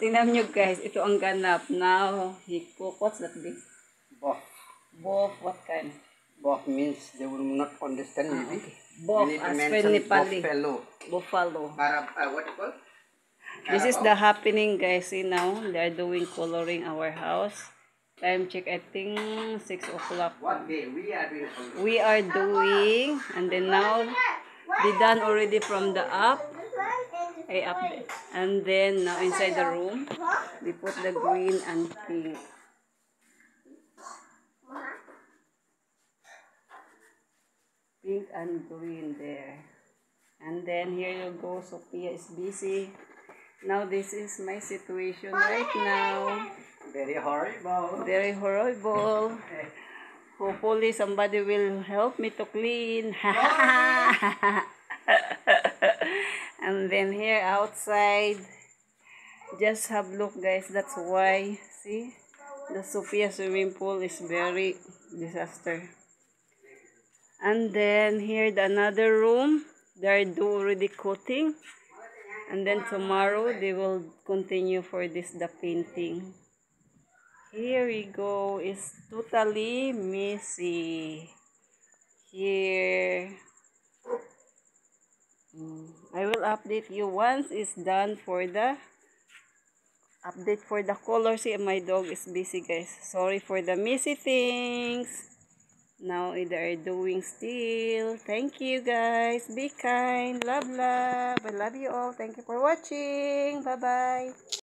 Tingnan nyo guys, ito ang ganap. Now, he cook. What's that big? Bof. Bof, what kind? Bof means they will not understand maybe. Okay. Bof, You need to as per mention Nepali. buffalo. Buffalo. What you call? This is the happening guys. See now, they are doing coloring our house. Time check, I think 6 o'clock. What day we are doing? We are doing, and then now, they done already from the up. Up there. And then now inside the room, they put the green and pink. Pink and green there. And then here you go, Sophia is busy. Now this is my situation right now. Very horrible. Very horrible. Hopefully somebody will help me to clean. And then here outside, just have look guys, that's why, see, the Sophia swimming pool is very disaster. And then here the another room, they're already coating. And then tomorrow they will continue for this the painting. Here we go, it's totally messy. Here. I will update you once it's done for the update for the color. See, my dog is busy guys. Sorry for the messy things. Now they are doing still. Thank you guys. Be kind. Love, love. I love you all. Thank you for watching. Bye-bye.